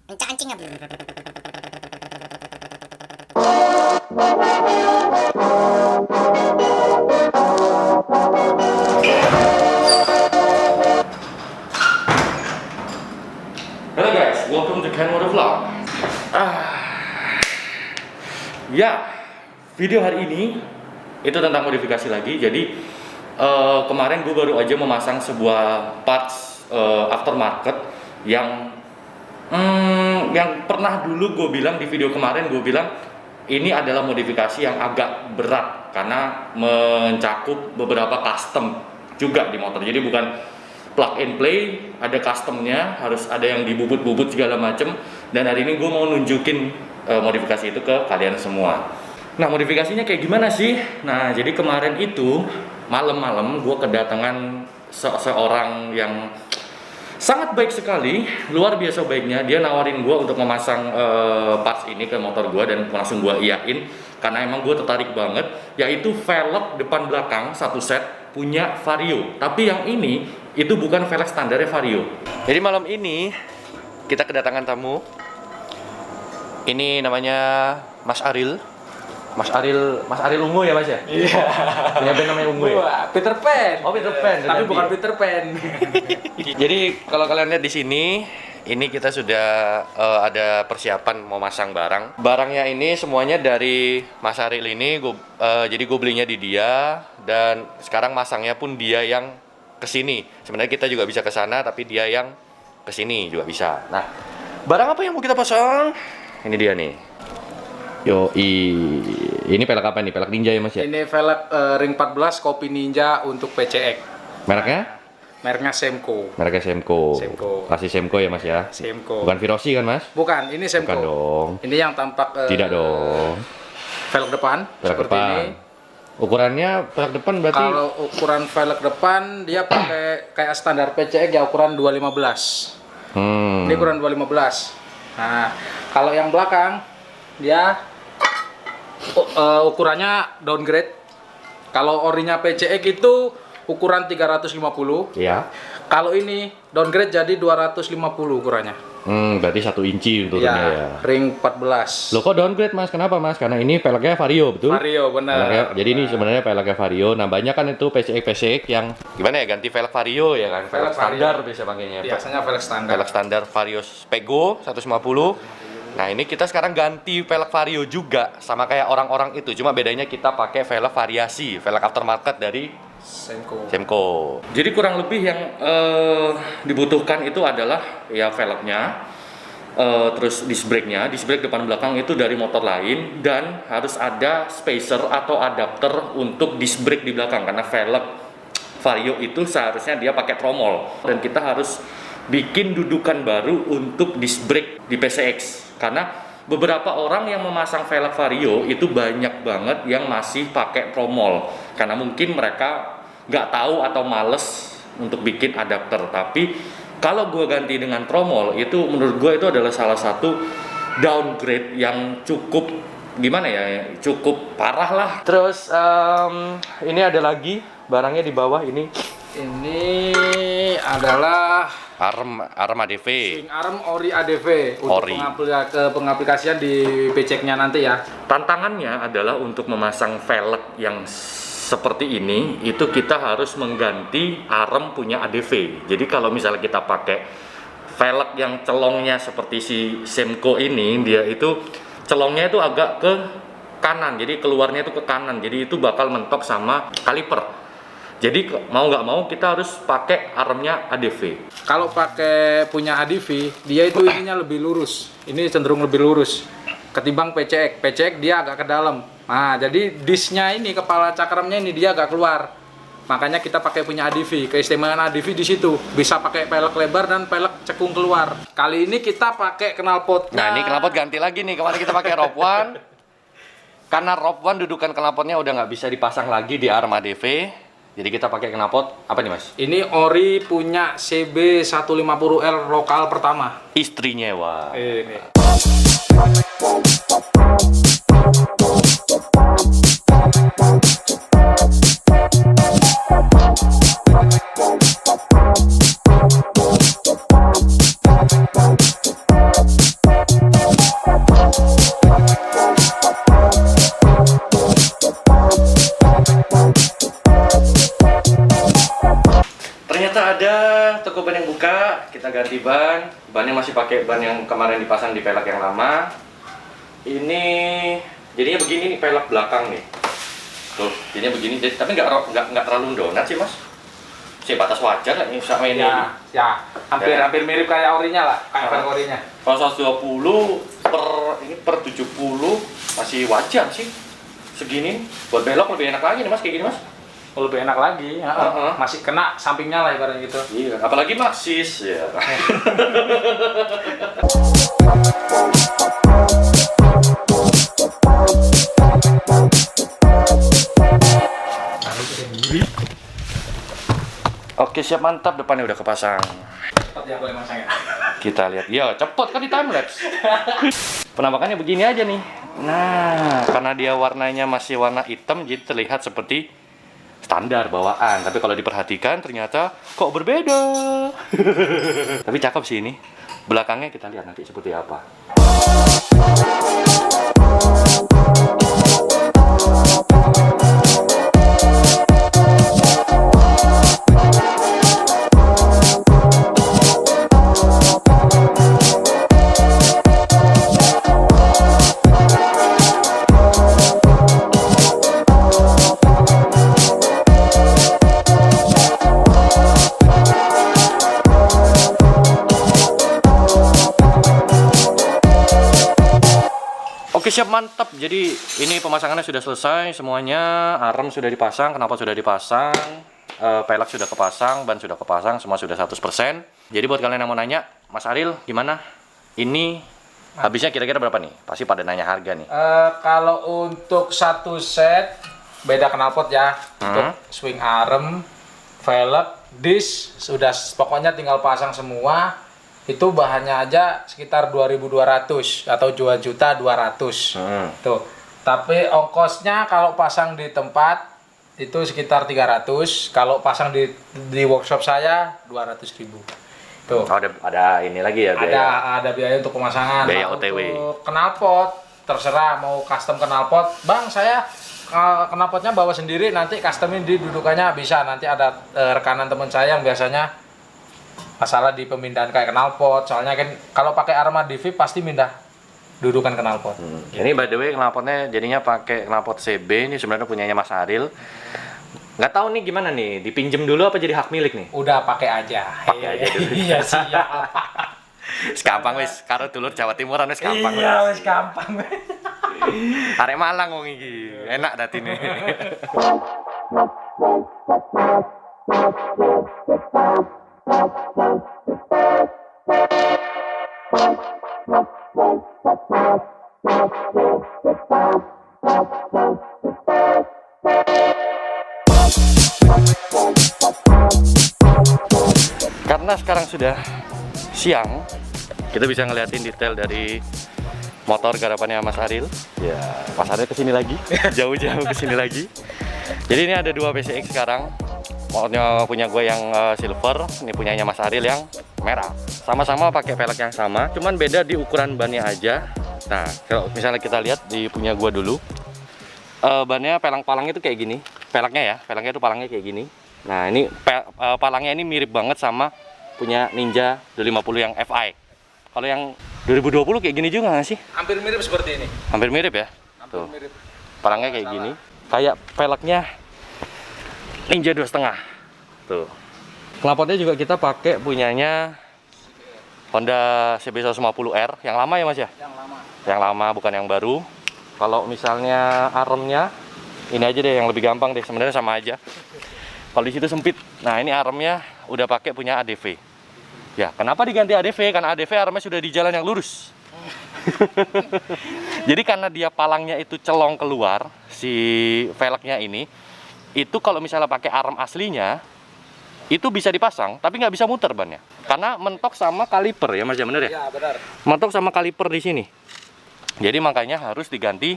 Kencang-kencing apa? Hello guys, welcome to Ken Motor Vlog. Ya, video hari ini itu tentang modifikasi lagi. Jadi kemarin gue baru aja memasang sebuah parts aftermarket yang pernah dulu gue bilang di video kemarin, gue bilang ini adalah modifikasi yang agak berat karena mencakup beberapa custom juga di motor. Jadi bukan plug and play, ada customnya, harus ada yang dibubut-bubut segala macem. Dan hari ini gue mau nunjukin modifikasi itu ke kalian semua. Nah, modifikasinya kayak gimana sih? Nah, jadi kemarin itu malam-malam gue kedatangan seorang yang sangat baik sekali, luar biasa baiknya. Dia nawarin gue untuk memasang parts ini ke motor gue dan langsung gue iyain karena emang gue tertarik banget. Yaitu velg depan belakang satu set punya Vario, tapi yang ini itu bukan velg standarnya Vario. Jadi malam ini kita kedatangan tamu. Ini namanya Mas Aril. Mas Aril Ungu ya Mas ya? Iya. Punya band namanya Ungu ya? Wah, Peter Pan. Oh, Peter Pan. Tapi bukan Peter Pan. Jadi kalau kalian lihat di sini, ini kita sudah ada persiapan mau masang barang. Barangnya ini semuanya dari Mas Aril ini. Jadi gue belinya di dia dan sekarang masangnya pun dia yang kesini. Sebenarnya kita juga bisa ke sana, tapi dia yang kesini juga bisa. Nah, barang apa yang mau kita pasang? Ini dia nih. Ini pelek apa nih? Pelek Ninja ya Mas ya? Ini velg ring 14 Kopi Ninja untuk PCX. Mereknya? Mereknya Semco. Mereknya Semco. Semco. Kasih Semco ya Mas ya? Semco. Bukan Virosi kan Mas? Bukan, ini Semco. Bukan dong. Ini yang tampak Tidak dong. velg depan Velg seperti depan. ini. Ukurannya velg depan berarti? Kalau ukuran velg depan dia pakai kayak standar PCX ya, ukuran 215. Ini ukuran 215. Nah, kalau yang belakang dia ukurannya downgrade. Kalau orinya PCX itu ukuran 350. Iya. Kalau ini downgrade jadi 250 ukurannya. Berarti 1 inci turunnya ya. Ring 14. Loh kok downgrade Mas? Kenapa Mas? Karena ini peleknya Vario, betul? Vario, benar. Jadi ini sebenarnya peleknya Vario. Nah, banyak kan itu PCX yang gimana ya, ganti velg Vario ya kan? Velg standar biasa pakainya. Biasanya velg standar. Velg standar Vario Pego 150. Nah, ini kita sekarang ganti velg Vario juga sama kayak orang-orang itu. Cuma bedanya kita pakai velg variasi, velg aftermarket dari Semco. Jadi kurang lebih yang dibutuhkan itu adalah ya velgnya, terus disc brake-nya, disc brake depan belakang itu dari motor lain, dan harus ada spacer atau adapter untuk disc brake di belakang karena velg Vario itu seharusnya dia pakai tromol dan kita harus bikin dudukan baru untuk disc brake di PCX karena beberapa orang yang memasang velg Vario itu banyak banget yang masih pakai tromol karena mungkin mereka nggak tahu atau males untuk bikin adapter. Tapi kalau gue ganti dengan tromol itu menurut gue itu adalah salah satu downgrade yang cukup gimana ya, cukup parah lah. Terus ini ada lagi barangnya di bawah ini. Ini adalah arm ADV. Swing arm Ori ADV untuk pengaplikasian di PCX-nya nanti ya. Tantangannya adalah untuk memasang velg yang seperti ini, itu kita harus mengganti arm punya ADV. Jadi kalau misalnya kita pakai velg yang celongnya seperti si Semco ini, dia itu celongnya itu agak ke kanan, jadi keluarnya itu ke kanan, jadi itu bakal mentok sama kaliper. Jadi mau nggak mau kita harus pakai armnya ADV. Kalau pakai punya ADV, dia itu ininya lebih lurus. Ini cenderung lebih lurus ketimbang PCX. PCX dia agak ke dalam. Nah, jadi disknya ini, kepala cakramnya ini dia agak keluar. Makanya kita pakai punya ADV. Keistimewaan ADV di situ bisa pakai pelek lebar dan pelek cekung keluar. Kali ini kita pakai knalpotnya. Nah, ini knalpot ganti lagi nih. Kemarin kita pakai Rob One. Karena Rob One dudukan knalpotnya udah nggak bisa dipasang lagi di arm ADV. Jadi kita pakai knalpot apa nih Mas? Ini Ori punya CB150L lokal pertama. Istrinya wah. Ini. kita ganti ban. Bannya masih pakai ban yang kemarin dipasang di pelek yang lama. Ini jadinya begini nih pelek belakang nih. Tuh, jadinya begini. Jadi, tapi nggak terlalu donat sih, Mas. Si batas wajar lah ini sama ini. Ya, hampir mirip kayak orinya lah, kayak pelek orinya. Kalau 120 per 70 masih wajar sih. Segini buat belok lebih enak lagi nih, Mas, kayak gini, Mas. Lebih enak lagi, masih kena sampingnya lah ibaratnya gitu. Iya, apalagi Maxis ya. Oke, siap, mantap, depannya udah kepasang. Cepet ya gue masangnya. Kita lihat, ya cepet kan di timelapse. Penampakannya begini aja nih. Nah, karena dia warnanya masih warna hitam, jadi terlihat seperti standar bawaan. Tapi kalau diperhatikan ternyata kok berbeda. Tapi cakep sih ini. Belakangnya kita lihat nanti seperti apa. Oke, siap, mantap. Jadi ini pemasangannya sudah selesai semuanya. Arem sudah dipasang, knalpot sudah dipasang, pelek sudah kepasang, ban sudah kepasang, semua sudah 100%. Jadi buat kalian yang mau nanya, Mas Aril gimana? Ini habisnya kira-kira berapa nih? Pasti pada nanya harga nih. Kalau untuk satu set beda knalpot ya. Untuk swing arm, velg, disk sudah pokoknya tinggal pasang semua. Itu bahannya aja sekitar 2.200 atau 2.200.000. Tuh. Tapi ongkosnya kalau pasang di tempat itu sekitar 300. Kalau pasang di workshop saya 200.000. Tuh. Oh, ada ini lagi ya biaya. Ada biaya untuk pemasangan. Biaya OTW. Untuk knalpot terserah mau custom knalpot. Bang, saya knalpotnya bawa sendiri, nanti customin di dudukannya bisa. Nanti ada rekanan teman saya yang biasanya masalah di pemindahan kayak knalpot, soalnya kan kalau pakai Arma Divi pasti mindah dudukan knalpot. Ini by the way knalpotnya jadinya pakai knalpot CB, ini sebenarnya punyanya Mas Aril. Nggak tahu nih gimana nih, dipinjem dulu apa jadi hak milik nih? Udah pakai aja. Pakai aja dulu. Iya, siap. Gampang wis, karo dulur Jawa Timuran wis gampang. Iya, wis gampang. Arek Malang wong iki. Enak datine. Karena sekarang sudah siang, kita bisa ngeliatin detail dari motor garapannya Mas Aril. Ya, Mas Aril kesini lagi, jauh-jauh kesini lagi. Jadi ini ada dua PCX sekarang. Motornya punya gue yang silver, ini punyanya Mas Aril yang merah. Sama-sama pakai pelek yang sama, cuman beda di ukuran bannya aja. Nah, kalau misalnya kita lihat di punya gue dulu, bannya palang-palangnya itu kayak gini. Peleknya itu palangnya kayak gini. Nah, ini palangnya ini mirip banget sama punya Ninja 250 yang FI. Kalau yang 2020 kayak gini juga nggak sih? Hampir mirip seperti ini. Hampir mirip ya? Hampir Tuh. mirip. Palangnya kayak gini. Kayak peleknya Ninja 2,5. Tuh. Knalpotnya juga kita pakai punyanya Honda CB150R yang lama ya Mas ya? Yang lama. Yang lama, bukan yang baru. Kalau misalnya armnya ini aja deh yang lebih gampang deh, sebenarnya sama aja. Kalau di situ sempit. Nah, ini armnya udah pakai punya ADV. Ya, kenapa diganti ADV? Karena ADV armnya sudah di jalan yang lurus. Jadi karena dia palangnya itu celong keluar, si velgnya ini, itu kalau misalnya pakai arm aslinya, itu bisa dipasang, tapi nggak bisa muter bannya. Karena mentok sama kaliper ya Mas, ya bener ya? Iya, benar. Mentok sama kaliper di sini. Jadi makanya harus diganti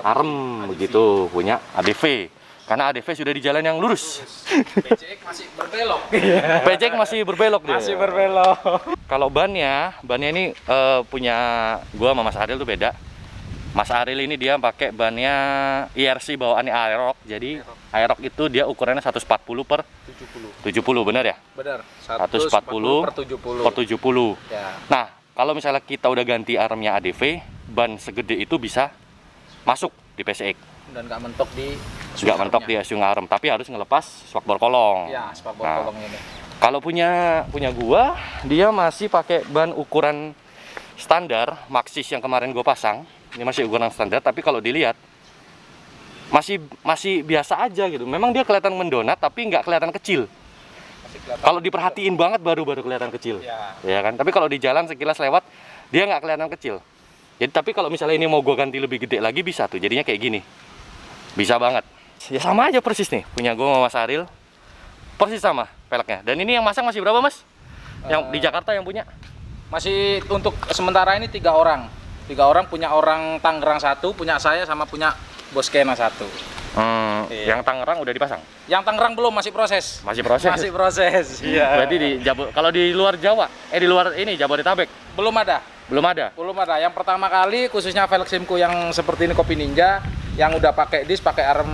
arm begitu, punya ADV. Karena ADV sudah di jalan yang lurus. PCX masih berbelok. PCX masih berbelok dia. Masih berbelok. Kalau bannya ini punya gua sama Mas Adil tuh beda. Mas Aril ini dia pakai bannya IRC bawaannya Aerox. Jadi Aerox itu dia ukurannya 140 per 70, benar ya? Benar. 140 per 70. per 70. Ya. Nah, kalau misalnya kita udah ganti armnya ADV, ban segede itu bisa masuk di PCX. Dan nggak mentok di Nggak mentok di asung arm, tapi harus ngelepas spakbor kolong. Ya, spakbor Nah, kolong ini. kalau punya gua, dia masih pakai ban ukuran standar Maxxis yang kemarin gua pasang. Ini masih ukuran standar, tapi kalau dilihat masih biasa aja gitu. Memang dia kelihatan mendonat, tapi nggak kelihatan kecil. Kalau diperhatiin banget baru kelihatan kecil, ya kan? Tapi kalau di jalan sekilas lewat, dia nggak kelihatan kecil. Jadi tapi kalau misalnya ini mau gua ganti lebih gede lagi bisa tuh, jadinya kayak gini, bisa banget. Ya sama aja persis nih, punya gua sama Mas Aril, persis sama peleknya. Dan ini yang masang masih berapa Mas? Yang di Jakarta yang punya? Masih untuk sementara ini 3 orang. 3 orang, punya orang Tangerang 1, punya saya, sama punya Bos Kena 1. Iya. Yang Tangerang udah dipasang? Yang Tangerang belum, masih proses. Masih proses? Masih proses, iya. Berarti kalau di luar Jawa, di luar ini Jabodetabek? Belum ada. Belum ada? Belum ada. Yang pertama kali khususnya velg Simco yang seperti ini Kopi Ninja, yang udah pakai disk, pakai arm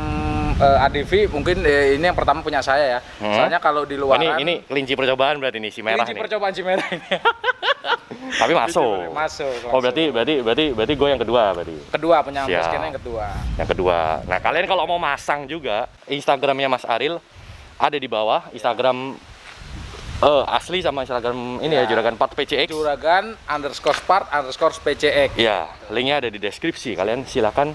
ADV, mungkin ini yang pertama punya saya ya. Soalnya kalau di luaran... Ini kelinci percobaan berarti nih, si merah kelinci nih. percobaan si merah ini. Tapi masuk. Masuk. Oh berarti gue yang kedua berarti. Kedua, punya Siap. Bos Kena yang kedua. Yang kedua. Nah kalian kalau mau masang juga, Instagramnya Mas Aril ada di bawah. Instagram asli sama Instagram ini ya, Juragan Part PCX. Juragan _Part_PCX. Ya, linknya ada di deskripsi. Kalian silakan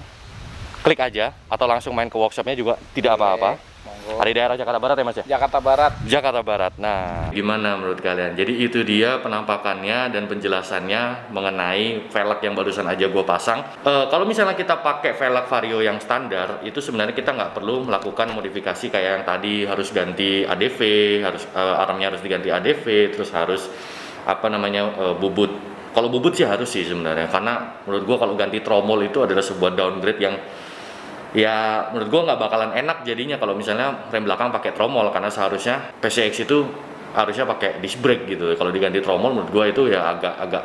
klik aja atau langsung main ke workshopnya juga tidak apa-apa. Monggo. Ada di daerah Jakarta Barat ya Mas ya? Jakarta Barat. Jakarta Barat. Nah, gimana menurut kalian? Jadi itu dia penampakannya dan penjelasannya mengenai velg yang barusan aja gue pasang. Kalau misalnya kita pakai velg Vario yang standar, itu sebenarnya kita nggak perlu melakukan modifikasi kayak yang tadi harus ganti ADV, armnya harus diganti ADV, terus harus bubut. Kalau bubut sih harus sih sebenarnya, karena menurut gue kalau ganti tromol itu adalah sebuah downgrade yang ya menurut gua nggak bakalan enak jadinya kalau misalnya rem belakang pakai tromol, karena seharusnya PCX itu harusnya pakai disc brake gitu. Kalau diganti tromol menurut gua itu ya agak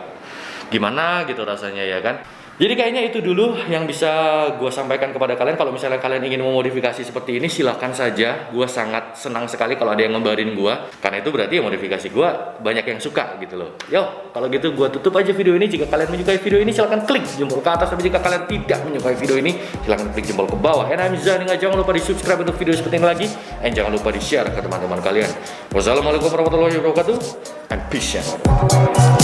gimana gitu rasanya ya kan. Jadi kayaknya itu dulu yang bisa gua sampaikan kepada kalian. Kalau misalnya kalian ingin memodifikasi seperti ini silahkan saja. Gua sangat senang sekali kalau ada yang ngebarin gua, karena itu berarti ya modifikasi gua banyak yang suka gitu loh. Yo, kalau gitu gua tutup aja video ini. Jika kalian menyukai video ini silahkan klik jempol ke atas, tapi jika kalian tidak menyukai video ini silahkan klik jempol ke bawah. And I'm Zani, jangan lupa di subscribe untuk video seperti ini lagi, and jangan lupa di share ke teman-teman kalian. Wassalamualaikum warahmatullahi wabarakatuh, and peace out.